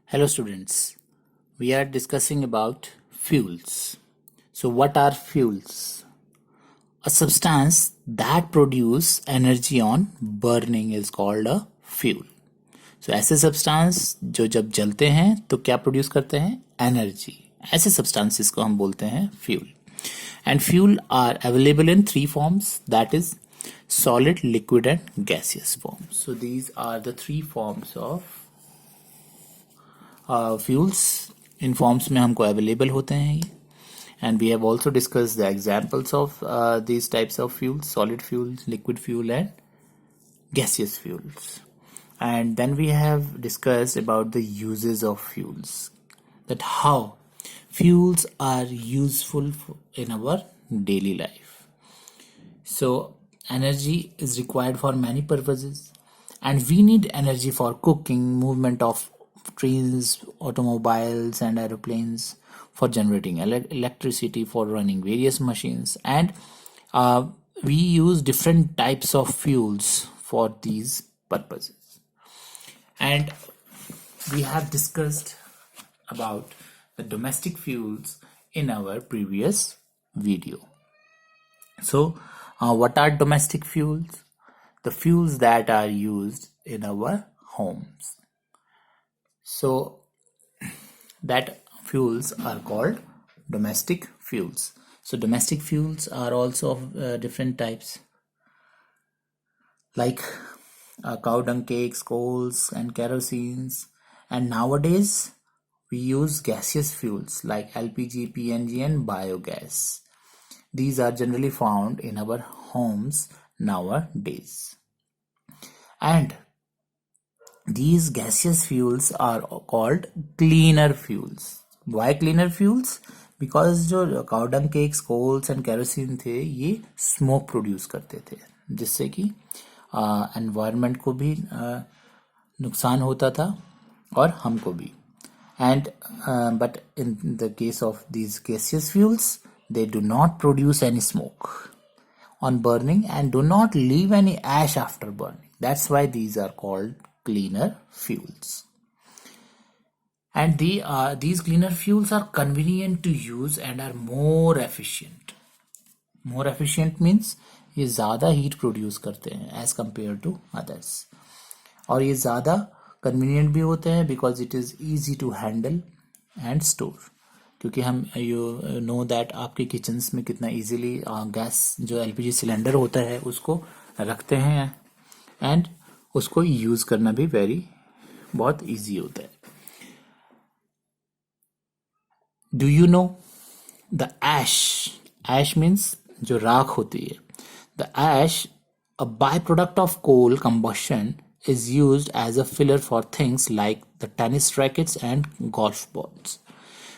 Hello students, we are discussing about fuels. So what are fuels? A substance that produce energy on burning is called a fuel. So ऐसे substance जो जब जलते हैं तो क्या produce करते हैं? Energy. ऐसे substances को हम बोलते हैं fuel. And fuel are available in three forms, that is solid, liquid and gaseous forms. So these are the three forms of fuels in forms में हमको available होते हैं ये. And we have also discussed the examples of these types of fuels: solid fuels, liquid fuel and gaseous fuels. And then we have discussed about the uses of fuels, that how fuels are useful in our daily life. So energy is required for many purposes, and we need energy for cooking, movement of trains, automobiles and aeroplanes, for generating electricity, for running various machines, and we use different types of fuels for these purposes. And we have discussed about the domestic fuels in our previous video. So what are domestic fuels? The fuels that are used in our homes. So that fuels are called domestic fuels. So domestic fuels are also of different types, like cow dung cakes, coals and kerosenes. And nowadays we use gaseous fuels like LPG, PNG and biogas. These are generally found in our homes nowadays. And these gaseous fuels are called cleaner fuels. Why cleaner fuels? Because जो cow dung cakes, coals and kerosene थे ये smoke produce करते थे, जिससे कि environment को भी नुकसान होता था और हमको भी. And but in the case of these gaseous fuels, they do not produce any smoke on burning and do not leave any ash after burning. That's why these are called cleaner fuels. And these cleaner fuels are convenient to use and are more efficient. More efficient means ये ज़्यादा heat produce करते हैं as compared to others. और ये ज़्यादा convenient भी होते हैं because it is easy to handle and store. क्योंकि हम you know that आपके किचन्स में कितना easily गैस जो LPG सिलेंडर होता है उसको रखते हैं and उसको यूज़ करना भी बहुत easy होता है. Do you know the ash? Ash means जो राख होती है. The ash, a byproduct of coal combustion, is used as a filler for things like the tennis rackets and golf balls.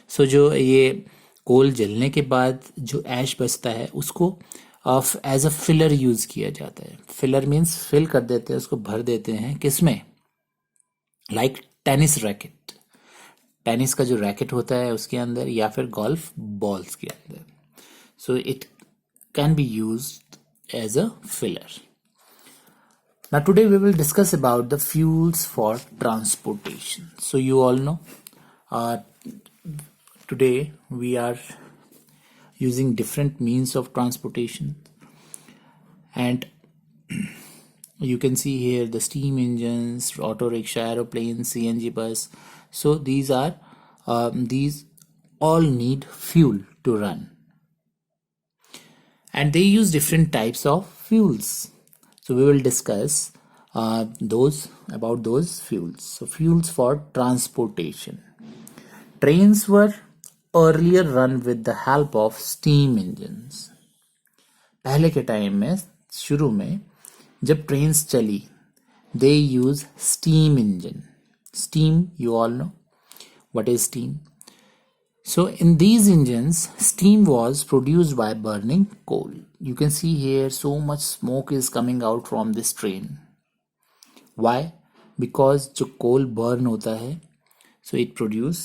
So जो ये कोल जलने के बाद जो ऐश बचता है उसको एज अ फिलर यूज किया जाता है. फिलर मीन्स फिल कर देते हैं, उसको भर देते हैं किसमें? लाइक टेनिस रैकेट, टेनिस का जो रैकेट होता है उसके अंदर, या फिर गोल्फ बॉल्स के अंदर. So it can be used as a filler. Now today we will discuss about the fuels for transportation. So you all know today we are using different means of transportation, and you can see here the steam engines, auto rickshaw, aeroplanes, CNG bus. So these all need fuel to run, and they use different types of fuels. So we will discuss those fuels. So fuels for transportation. Trains were earlier run with the help of steam engines. पहले के time में, शुरू में जब trains चली, they use steam engine. Steam, you all know what is steam. So in these engines, steam was produced by burning coal. You can see here so much smoke is coming out from this train. Why? Because जो coal burn होता है, so it produce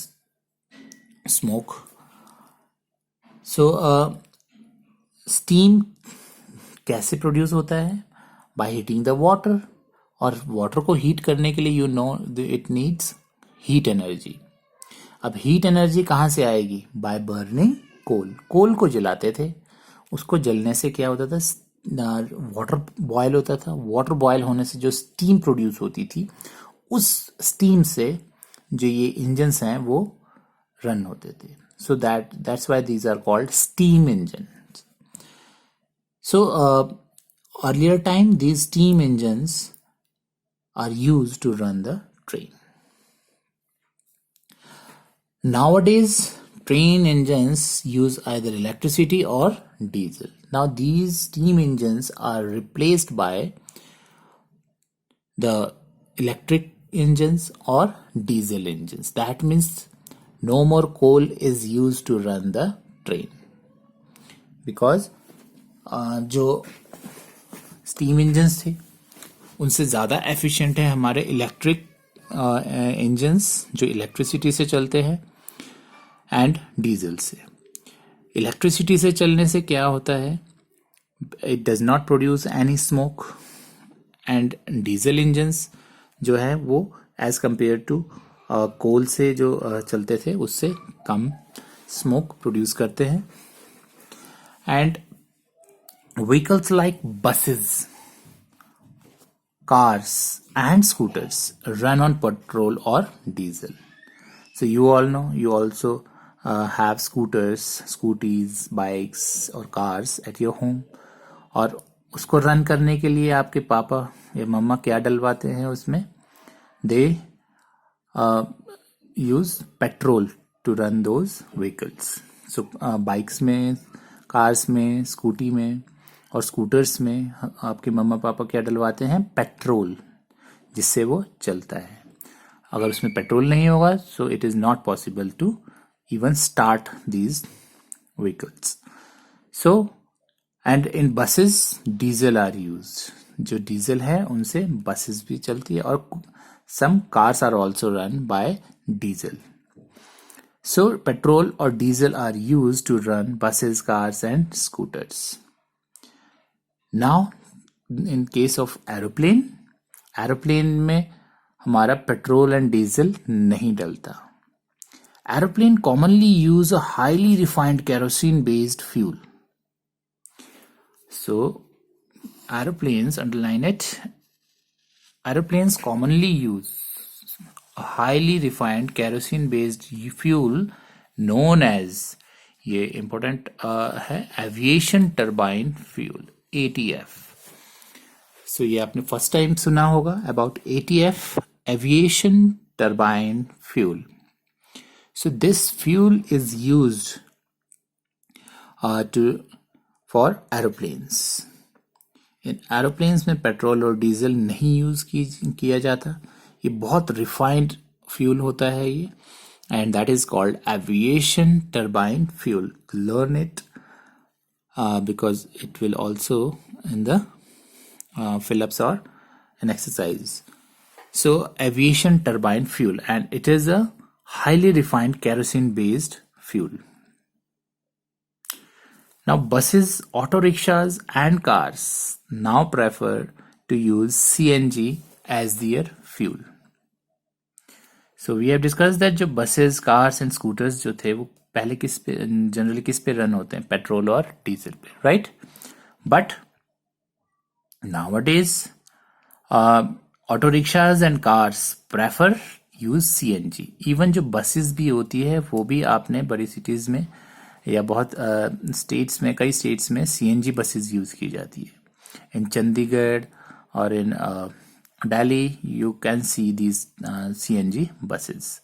smoke. So steam कैसे produce होता है? By heating the water. और water को heat करने के लिए you know it needs heat energy. अब हीट एनर्जी कहाँ से आएगी? बाय बर्निंग कोल। कोल को जलाते थे, उसको जलने से क्या होता था? वाटर बॉयल होता था। वाटर बॉयल होने से जो स्टीम प्रोड्यूस होती थी, उस स्टीम से जो ये इंजन्स हैं वो रन होते थे। So that's why these are called steam engine. So earlier time these steam engines are used to run the train. Nowadays train engines use either electricity or diesel. Now these steam engines are replaced by the electric engines or diesel engines. That means no more coal is used to run the train, because जो steam engines थे उनसे ज़्यादा efficient है हमारे electric engines जो electricity से चलते हैं एंड डीजल से. इलेक्ट्रिसिटी से चलने से क्या होता है? It does not produce any smoke, and diesel engines जो है वो एज कंपेयर टू कोल से जो चलते थे उससे कम स्मोक प्रोड्यूस करते हैं. And vehicles like buses, cars and scooters run on petrol or diesel. So you all know, you also have scooters, scooties, bikes or cars at your home. और उसको run करने के लिए आपके पापा या मम्मा क्या डलवाते हैं उसमें? They use petrol to run those vehicles. So bikes में, कार्स में, स्कूटी में और स्कूटर्स में आपके मम्मा पापा क्या डलवाते हैं? पेट्रोल, जिससे वो चलता है. अगर उसमें पेट्रोल नहीं होगा so it is not possible to even start these vehicles. So and in buses diesel are used. जो डीजल है उनसे बसेस भी चलती है और some cars are also run by diesel. So petrol or diesel are used to run buses, cars and scooters. Now in case of aeroplane में हमारा petrol and diesel नहीं डलता. Aeroplane commonly use a highly refined kerosene based fuel. So aeroplanes, underline it, aeroplanes commonly use a highly refined kerosene based fuel known as, ये important है, aviation turbine fuel, ATF. So ये आपने first time सुना होगा about ATF, aviation turbine fuel. So this fuel is used for aeroplanes. इन aeroplanes में petrol और diesel नहीं यूज किया जाता. ये बहुत रिफाइंड फ्यूल होता है ये, and that is called aviation turbine fuel. Learn it because it will also in the fill ups और an exercise. So aviation turbine fuel, and it is a highly refined kerosene based fuel. Now buses, auto rickshaws and cars now prefer to use CNG as their fuel. So we have discussed that जो buses, cars and scooters जो थे वो पहले किस पे generally किस पे run होते हैं? पेट्रोल और डीजल पे, right? But nowadays auto rickshaws and cars prefer use CNG. Even जो बसेस भी होती है वो भी आपने बड़ी सिटीज में या बहुत स्टेट्स में, कई स्टेट्स में CNG बसेस यूज की जाती है. इन चंडीगढ़ और इन Delhi you can see these CNG buses.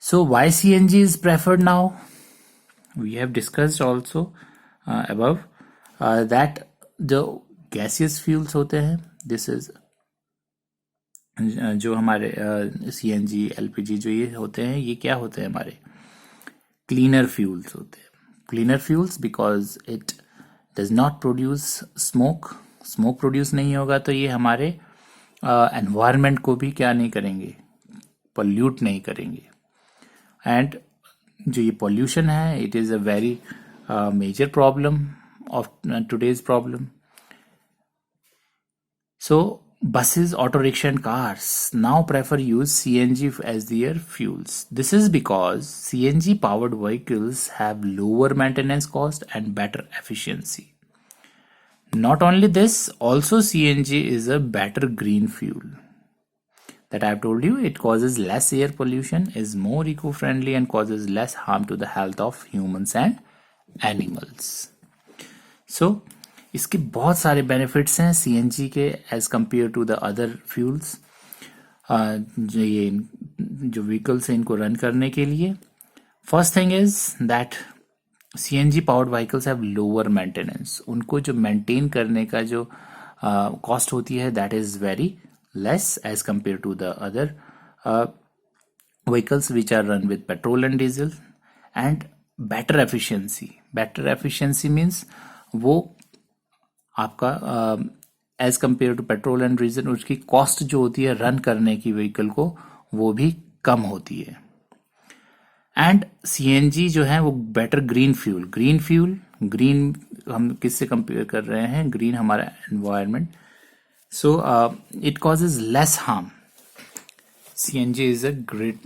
So why CNG is preferred now? We have discussed also above that the gaseous fuels होते हैं, this is जो हमारे CNG, LPG जो ये होते हैं, ये क्या होते हैं? हमारे क्लीनर फ्यूल्स होते हैं. Cleaner fuels because it does not produce smoke. Smoke produce नहीं होगा तो ये हमारे एनवायरनमेंट को भी क्या नहीं करेंगे? पोल्यूट नहीं करेंगे. एंड जो ये पोल्यूशन है, it is a very major problem of today's problem. So Buses, auto rickshaw and cars now prefer use CNG as their fuels. This is because CNG powered vehicles have lower maintenance cost and better efficiency. Not only this, also CNG is a better green fuel. That I've told you, it causes less air pollution, is more eco-friendly and causes less harm to the health of humans and animals. So इसके बहुत सारे benefits हैं CNG के as compare to the other fuels जो vehicles हैं इनको run करने के लिए. First thing is that CNG powered vehicles have lower maintenance. उनको जो मेंटेन करने का जो कॉस्ट होती है that is very less as compare to the other vehicles which are run with petrol and diesel. And better efficiency means वो आपका as compare to petrol and diesel उसकी कॉस्ट जो होती है रन करने की व्हीकल को वो भी कम होती है. एंड सीएनजी जो है वो बेटर ग्रीन ग्रीन हम किससे कंपेयर कर रहे हैं? ग्रीन हमारा environment. So it causes less harm. CNG is a great,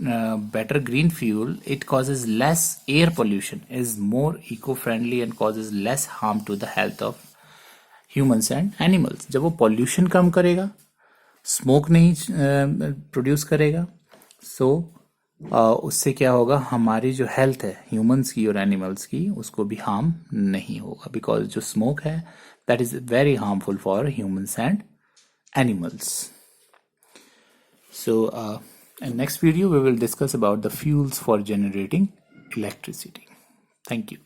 better green fuel. It causes less air pollution, is more eco-friendly and causes less harm to the health of humans and animals. जब वो pollution कम करेगा, smoke नहीं produce करेगा, so उससे क्या होगा? हमारी जो health है humans की और animals की उसको भी harm नहीं होगा, because जो smoke है that is very harmful for humans and animals. So in next video we will discuss about the fuels for generating electricity. Thank you.